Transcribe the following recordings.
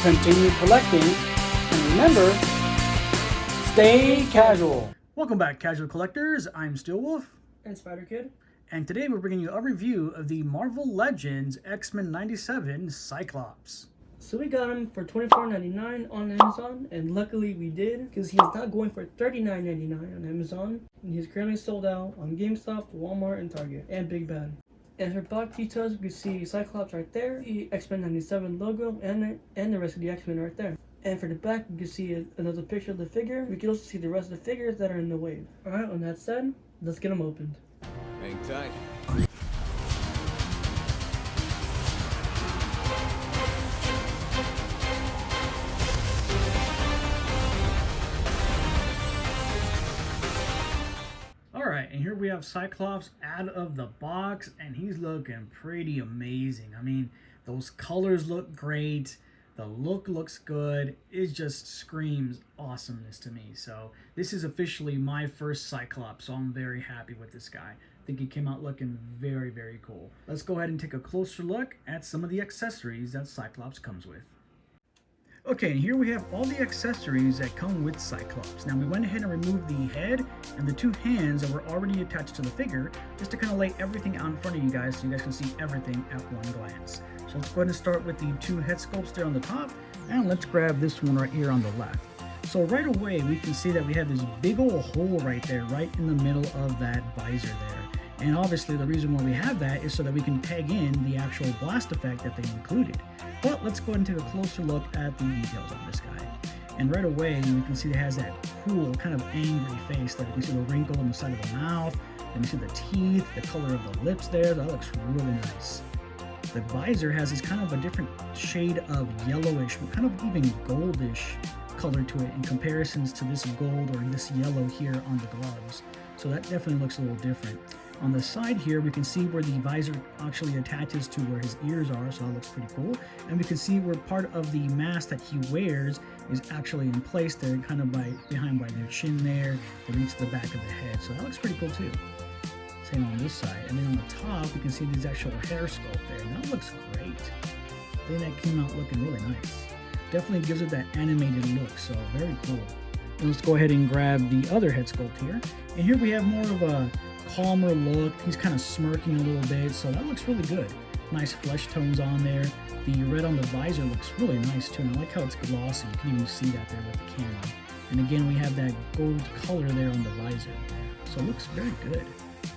continue collecting, and remember, stay casual. Welcome back, casual collectors. I'm Steelwolf. And Spider Kid. And today we're bringing you a review of the Marvel Legends X-Men 97 Cyclops. So we got him for $24.99 on Amazon, and luckily we did, because he is not going for $39.99 on Amazon. And he's currently sold out on GameStop, Walmart, and Target, and Big Bad. And for box details, you can see Cyclops right there, the X-Men 97 logo, and the rest of the X-Men right there. And for the back, you can see another picture of the figure. We can also see the rest of the figures that are in the wave. Alright, on that said, let's get them opened. Hang tight. Alright, and here we have Cyclops out of the box, and he's looking pretty amazing. I mean, those colors look great. The look looks good. It just screams awesomeness to me. So this is officially my first Cyclops, so I'm very happy with this guy. I think he came out looking very, very cool. Let's go ahead and take a closer look at some of the accessories that Cyclops comes with. Okay, and here we have all the accessories that come with Cyclops. Now we went ahead and removed the head and the two hands that were already attached to the figure, just to kind of lay everything out in front of you guys so you guys can see everything at one glance. So let's go ahead and start with the two head sculpts there on the top, and let's grab this one right here on the left. So right away we can see that we have this big old hole right there, right in the middle of that visor there. And obviously the reason why we have that is so that we can peg in the actual blast effect that they included. But let's go ahead and take a closer look at the details on this guy. And right away we can see it has that cool kind of angry face there. You can see the wrinkle on the side of the mouth, and you see the teeth, the color of the lips there. That looks really nice. The visor has this kind of a different shade of yellowish, kind of even goldish color to it in comparisons to this gold or this yellow here on the gloves. So that definitely looks a little different. On the side here, we can see where the visor actually attaches to where his ears are, so that looks pretty cool. And we can see where part of the mask that he wears is actually in place there, kind of behind by the chin there, that reaches the back of the head. So that looks pretty cool too. Same on this side. And then on the top, we can see this actual hair sculpt there, and that looks great. I think that came out looking really nice. Definitely gives it that animated look, so very cool. And let's go ahead and grab the other head sculpt here. And here we have more of a calmer look. He's kind of smirking a little bit, so that looks really good. Nice flesh tones on there. The red on the visor looks really nice too, and I like how it's glossy. You can even see that there with the camera. And again, we have that gold color there on the visor, so it looks very good.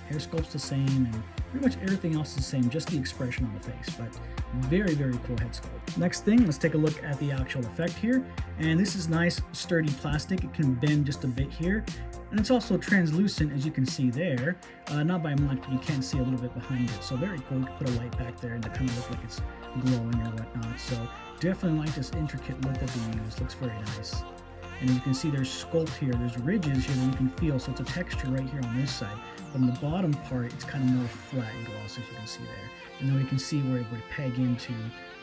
Hair sculpt's the same, and pretty much everything else is the same, just the expression on the face, but very, very cool head sculpt. Next thing, let's take a look at the actual effect here. And this is nice, sturdy plastic. It can bend just a bit here. And it's also translucent, as you can see there. Not by much, but you can see a little bit behind it. So very cool. You can put a light back there and it kind of look like it's glowing or whatnot. So definitely like this intricate look that they use. Looks very nice. And you can see there's sculpt here. There's ridges here that you can feel. So it's a texture right here on this side. But on the bottom part, it's kind of more flat and glossy, as you can see there. And then we can see where it would peg into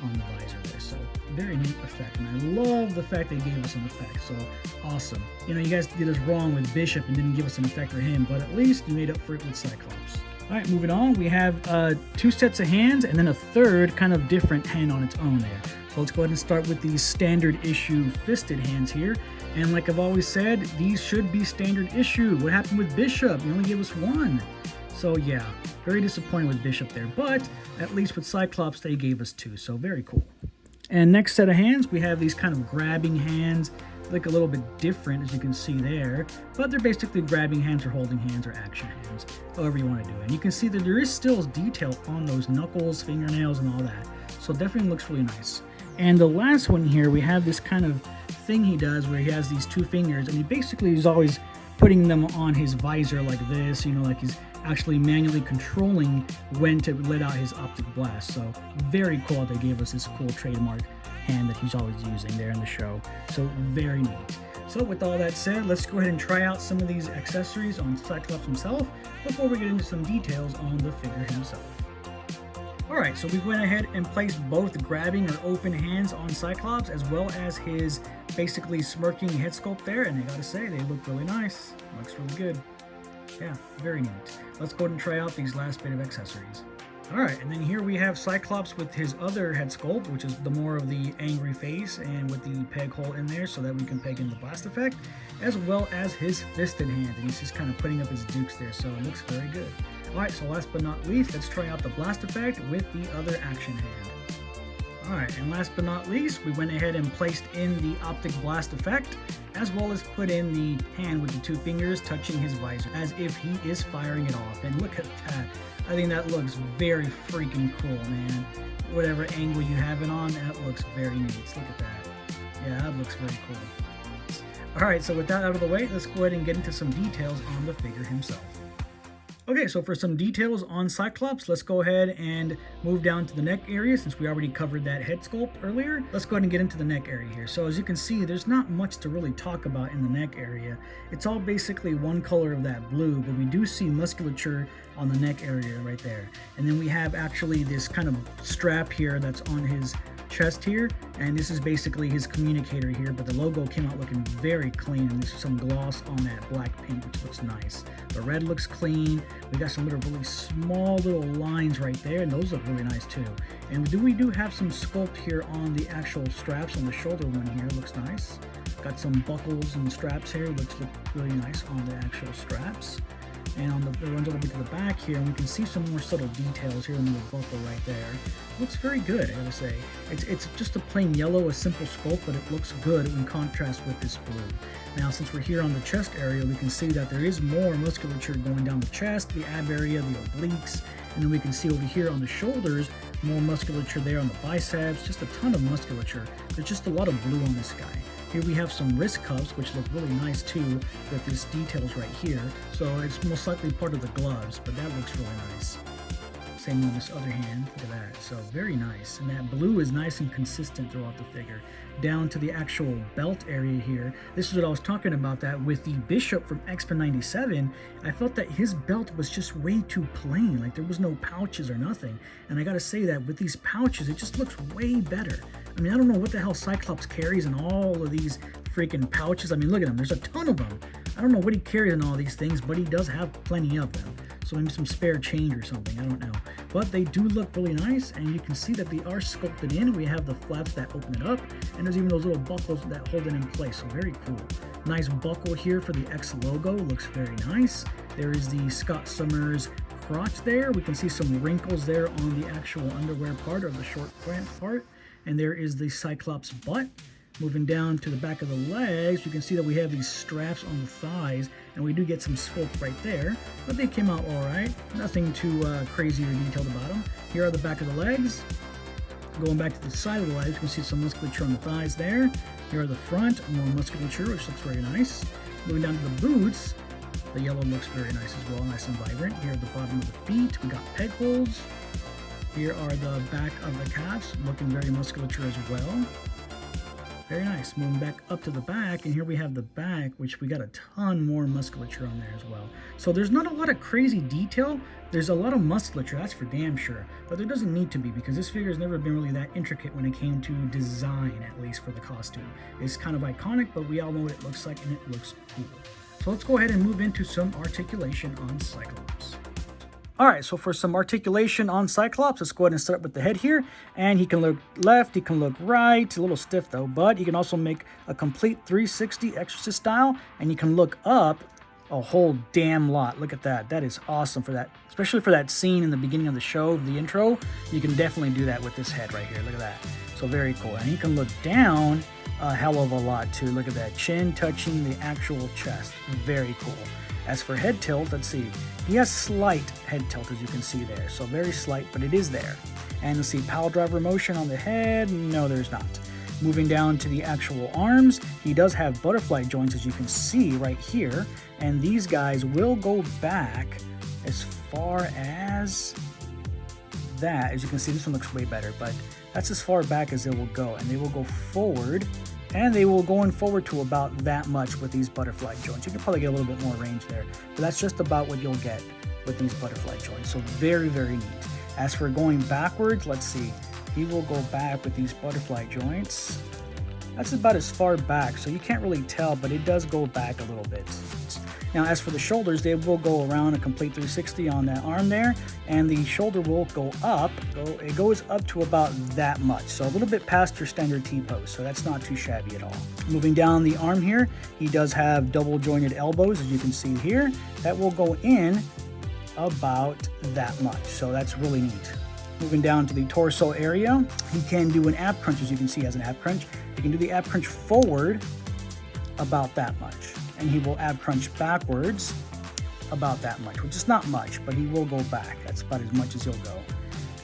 on the visor there. So very neat effect. And I love the fact they gave us an effect. So awesome. You know, you guys did us wrong with Bishop and didn't give us an effect for him, but at least you made up for it with Cyclops. All right, moving on. We have two sets of hands and then a third kind of different hand on its own there. So let's go ahead and start with these standard issue fisted hands here. And like I've always said, these should be standard issue. What happened with Bishop? You only gave us one. So yeah, very disappointed with Bishop there, but at least with Cyclops, they gave us two, so very cool. And next set of hands, we have these kind of grabbing hands, like a little bit different, as you can see there, but they're basically grabbing hands or holding hands or action hands, however you want to do it. And you can see that there is still detail on those knuckles, fingernails, and all that, so it definitely looks really nice. And the last one here, we have this kind of thing he does where he has these two fingers, and he basically is always putting them on his visor like this, you know, like he's actually manually controlling when to let out his optic blast. So very cool they gave us this cool trademark hand that he's always using there in the show. So very neat. So with all that said, let's go ahead and try out some of these accessories on Cyclops himself before we get into some details on the figure himself. Alright, so we went ahead and placed both grabbing or open hands on Cyclops as well as his basically smirking head sculpt there, and I gotta say, they look really nice. Looks really good. Yeah, very neat. Let's go ahead and try out these last bit of accessories. All right, and then here we have Cyclops with his other head sculpt, which is the more of the angry face and with the peg hole in there so that we can peg in the blast effect, as well as his fisted hand. And he's just kind of putting up his dukes there, so it looks very good. All right, so last but not least, let's try out the blast effect with the other action hand. All right, and last but not least, we went ahead and placed in the optic blast effect, as well as put in the hand with the 2 fingers touching his visor, as if he is firing it off. And look at that. I think that looks very freaking cool, man. Whatever angle you have it on, that looks very neat. Look at that. Yeah, that looks very cool. All right, so with that out of the way, let's go ahead and get into some details on the figure himself. Okay, so for some details on Cyclops, let's go ahead and move down to the neck area since we already covered that head sculpt earlier. Let's go ahead and get into the neck area here. So as you can see, there's not much to really talk about in the neck area. It's all basically one color of that blue, but we do see musculature on the neck area right there. And then we have actually this kind of strap here that's on his chest here, and this is basically his communicator here, but the logo came out looking very clean, and there's some gloss on that black paint, which looks nice. The red looks clean. We got some little really small little lines right there, and those look really nice too. And we do have some sculpt here on the actual straps on the shoulder one here. Looks nice. Got some buckles and straps here, which look really nice on the actual straps. And on it runs all the way to the back here, and we can see some more subtle details here in the buckle right there. Looks very good, I gotta say. It's just a plain yellow, a simple sculpt, but it looks good in contrast with this blue. Now, since we're here on the chest area, we can see that there is more musculature going down the chest, the ab area, the obliques, and then we can see over here on the shoulders, more musculature there on the biceps, just a ton of musculature. There's just a lot of blue on this guy. Here we have some wrist cuffs, which look really nice too, with these details right here. So it's most likely part of the gloves, but that looks really nice. Same on this other hand, look at that. So very nice. And that blue is nice and consistent throughout the figure. Down to the actual belt area here. This is what I was talking about, that with the Bishop from X-Men 97, I felt that his belt was just way too plain. Like there was no pouches or nothing. And I gotta say that with these pouches, it just looks way better. I mean, I don't know what the hell Cyclops carries in all of these freaking pouches. I mean, look at them. There's a ton of them. I don't know what he carries in all these things, but he does have plenty of them. So maybe some spare change or something. I don't know. But they do look really nice, and you can see that they are sculpted in. We have the flaps that open it up, and there's even those little buckles that hold it in place. So very cool. Nice buckle here for the X logo. Looks very nice. There is the Scott Summers crotch there. We can see some wrinkles there on the actual underwear part, or the short pant part. And there is the Cyclops butt. Moving down to the back of the legs, you can see that we have these straps on the thighs, and we do get some sculpt right there, but they came out all right. Nothing too crazy or detailed about them. Here are the back of the legs. Going back to the side of the legs, you can see some musculature on the thighs there. Here are the front, more musculature, which looks very nice. Moving down to the boots, the yellow looks very nice as well, nice and vibrant. Here at the bottom of the feet, we got peg holes. Here are the back of the calves, looking very musculature as well. Very nice. Moving back up to the back, and here we have the back, which we got a ton more musculature on there as well. So there's not a lot of crazy detail. There's a lot of musculature, that's for damn sure. But there doesn't need to be, because this figure has never been really that intricate when it came to design, at least for the costume. It's kind of iconic, but we all know what it looks like, and it looks cool. So let's go ahead and move into some articulation on Cyclops. All right, so for some articulation on Cyclops, let's go ahead and start with the head here. And he can look left, he can look right, a little stiff though, but he can also make a complete 360 Exorcist style, and you can look up a whole damn lot. Look at that. That is awesome for that, especially for that scene in the beginning of the show, the intro. You can definitely do that with this head right here. Look at that. So very cool. And he can look down a hell of a lot too. Look at that, chin touching the actual chest. Very cool. As for head tilt, let's see. He has slight head tilt, as you can see there. So very slight, but it is there. And let's see, pile driver motion on the head. No, there's not. Moving down to the actual arms, he does have butterfly joints, as you can see right here. And these guys will go back as far as that. As you can see, this one looks way better, but that's as far back as it will go. And they will go forward. And they will go in forward to about that much with these butterfly joints. You can probably get a little bit more range there, but that's just about what you'll get with these butterfly joints. So very, very neat. As for going backwards, let's see. He will go back with these butterfly joints. That's about as far back, so you can't really tell, but it does go back a little bit. Now, as for the shoulders, they will go around a complete 360 on that arm there, and the shoulder will go up. It goes up to about that much, so a little bit past your standard T-pose, so that's not too shabby at all. Moving down the arm here, he does have double jointed elbows, as you can see here. That will go in about that much, so that's really neat. Moving down to the torso area, he can do an ab crunch. As you can see, he has an ab crunch. He can do the ab crunch forward about that much, and he will ab crunch backwards about that much, which is not much, but he will go back. That's about as much as he'll go.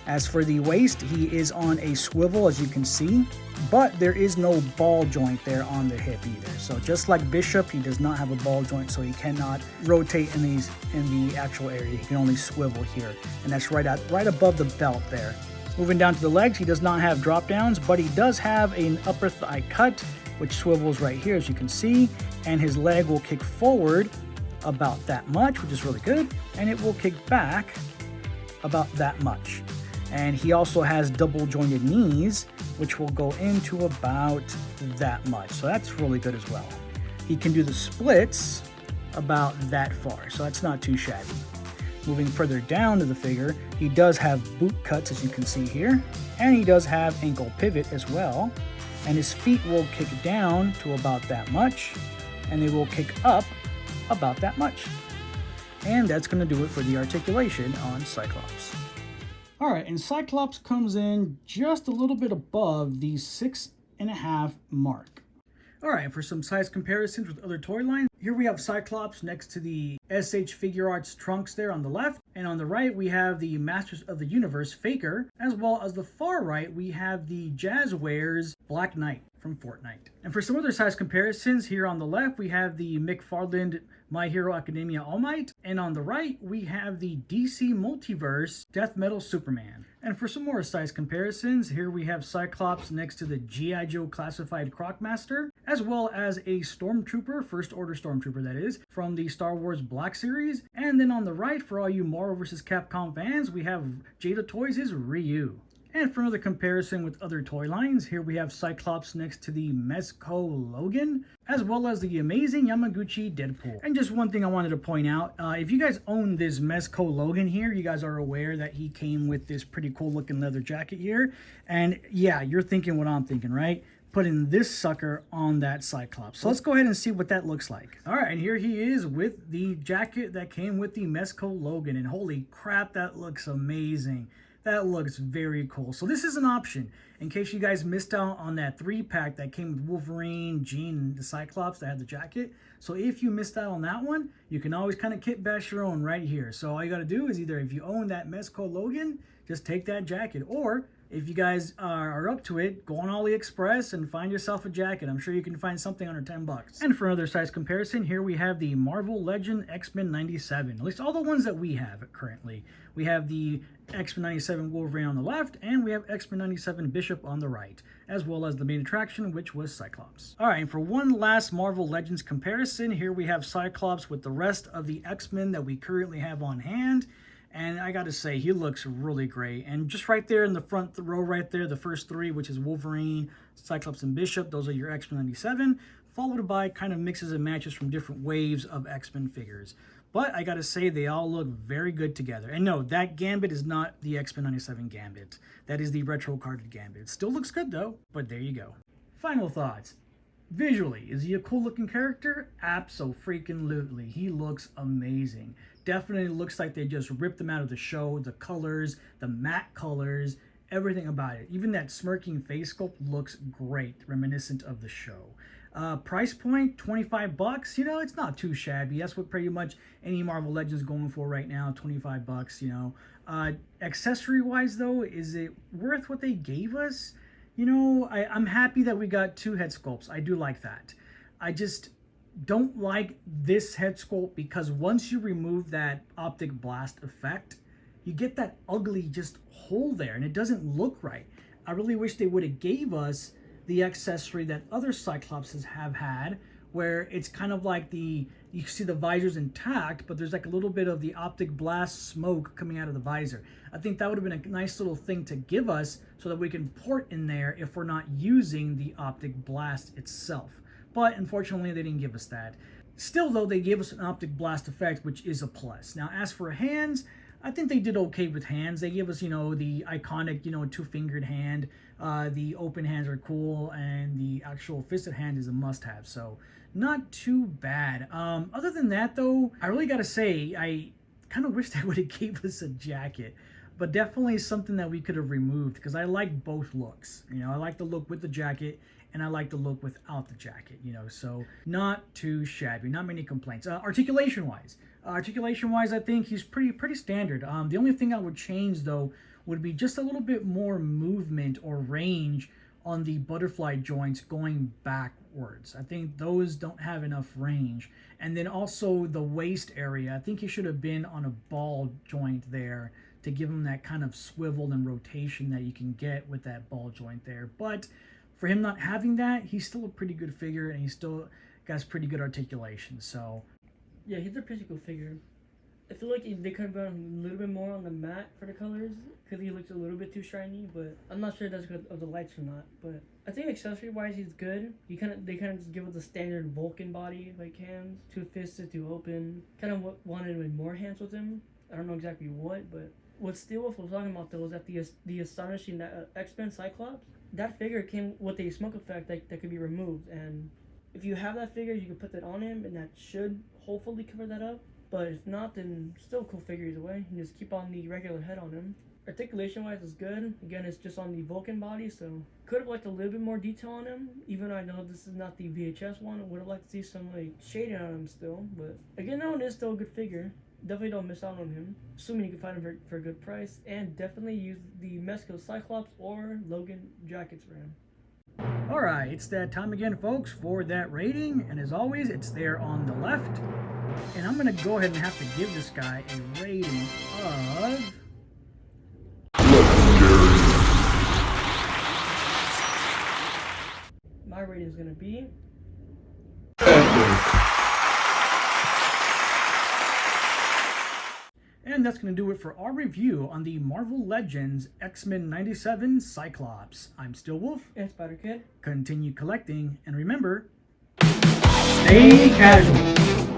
As for the waist, he is on a swivel, as you can see, but there is no ball joint there on the hip either. So just like Bishop, he does not have a ball joint, so he cannot rotate in the actual area. He can only swivel here, and that's right above the belt there. Moving down to the legs, he does not have drop downs, but he does have an upper thigh cut, which swivels right here, as you can see, and his leg will kick forward about that much, which is really good, and it will kick back about that much. And he also has double jointed knees, which will go into about that much. So that's really good as well. He can do the splits about that far, so that's not too shabby. Moving further down to the figure, he does have boot cuts, as you can see here, and he does have ankle pivot as well. And his feet will kick down to about that much, and they will kick up about that much. And that's going to do it for the articulation on Cyclops. All right, and Cyclops comes in just a little bit above the 6.5 mark. All right, for some size comparisons with other toy lines, here we have Cyclops next to the SH Figure Arts Trunks there on the left, and on the right we have the Masters of the Universe Faker, as well as the far right we have the Jazzwares Black Knight from Fortnite. And for some other size comparisons, here on the left we have the McFarlane My Hero Academia All Might, and on the right we have the DC Multiverse Death Metal Superman. And for some more size comparisons, here we have Cyclops next to the G.I. Joe Classified Crocmaster, as well as a Stormtrooper, First Order Stormtrooper that is, from the Star Wars Black Series. And then on the right, for all you Marvel vs. Capcom fans, we have Jada Toys' Ryu. And for another comparison with other toy lines, here we have Cyclops next to the Mezco Logan, as well as the amazing Yamaguchi Deadpool. And just one thing I wanted to point out, if you guys own this Mezco Logan here, you guys are aware that he came with this pretty cool looking leather jacket here. And yeah, you're thinking what I'm thinking, right? Putting this sucker on that Cyclops. So let's go ahead and see what that looks like. All right, and here he is with the jacket that came with the Mezco Logan, and holy crap, that looks amazing. That looks very cool. So this is an option in case you guys missed out on that 3-pack that came with Wolverine, Jean, and the Cyclops that had the jacket. So if you missed out on that one, you can always kind of kit bash your own right here. So all you got to do is either, if you own that Mezco Logan, just take that jacket, or if you guys are up to it, go on AliExpress and find yourself a jacket. I'm sure you can find something under 10 bucks. And for another size comparison, here we have the Marvel Legend X-Men 97. At least all the ones that we have currently. We have the X-Men 97 Wolverine on the left, and we have X-Men 97 Bishop on the right, as well as the main attraction, which was Cyclops. All right, and for one last Marvel Legends comparison, here we have Cyclops with the rest of the X-Men that we currently have on hand. And I gotta say, he looks really great. And just right there in the front row right there, the first three, which is Wolverine, Cyclops, and Bishop, those are your X-Men 97, followed by kind of mixes and matches from different waves of X-Men figures. But I gotta say, they all look very good together. And no, that Gambit is not the X-Men 97 Gambit. That is the retro carded Gambit. It still looks good though, but there you go. Final thoughts. Visually, is he a cool looking character? Abso-freaking-lutely. He looks amazing. Definitely looks like they just ripped him out of the show. The colors, the matte colors, everything about it. Even that smirking face sculpt looks great, reminiscent of the show. Price point, 25 bucks. You know, it's not too shabby. That's what pretty much any Marvel Legends going for right now, 25 bucks, you know. Accessory-wise, though, is it worth what they gave us? You know, I'm happy that we got 2 head sculpts. I do like that. I just don't like this head sculpt because once you remove that optic blast effect, you get that ugly just hole there and it doesn't look right. I really wish they would have gave us the accessory that other Cyclopses have had, where it's kind of like you see the visor's intact, but there's like a little bit of the optic blast smoke coming out of the visor. I think that would have been a nice little thing to give us so that we can port in there if we're not using the optic blast itself. But unfortunately, they didn't give us that. Still, though, they gave us an optic blast effect, which is a plus. Now, as for hands, I think they did okay with hands. They gave us, the iconic, two-fingered hand. The open hands are cool, and the actual fisted hand is a must-have. So, not too bad. Other than that, though, I really got to say, I kind of wish they would have gave us a jacket. But definitely something that we could have removed, because I like both looks. I like the look with the jacket, and I like the look without the jacket, so not too shabby, not many complaints. Articulation wise, I think he's pretty standard. The only thing I would change, though, would be just a little bit more movement or range on the butterfly joints going backwards. I think those don't have enough range. And then also the waist area, I think he should have been on a ball joint there to give him that kind of swivel and rotation that you can get with that ball joint there. But for him not having that, he's still a pretty good figure, and he still got pretty good articulation. So, yeah, he's a pretty cool figure. I feel like they could have gone a little bit more on the matte for the colors, because he looks a little bit too shiny. But I'm not sure if that's because of the lights or not. But I think accessory-wise, he's good. They kind of just give us the standard Vulcan body, like hands, two-fisted, two-open. Kind of wanted with more hands with him. I don't know exactly what, but what Steelwolf was talking about, though, was that the astonishing X-Men Cyclops, that figure came with a smoke effect that could be removed. And if you have that figure, you can put that on him, and that should hopefully cover that up. But if not, then still a cool figure either way. You just keep on the regular head on him. Articulation-wise is good. Again, it's just on the Vulcan body, so could have liked a little bit more detail on him. Even though I know this is not the VHS one, I would have liked to see some shading on him still. But again, no, it is still a good figure. Definitely don't miss out on him, assuming you can find him for a good price. And definitely use the Mezco Cyclops or Logan jackets for him. Alright, it's that time again, folks, for that rating. And as always, it's there on the left. And I'm going to go ahead and have to give this guy a rating of... My rating is going to be... And that's going to do it for our review on the Marvel Legends X-Men 97 Cyclops. I'm Steelwolf. And Spider Kid. Continue collecting, and remember, stay casual.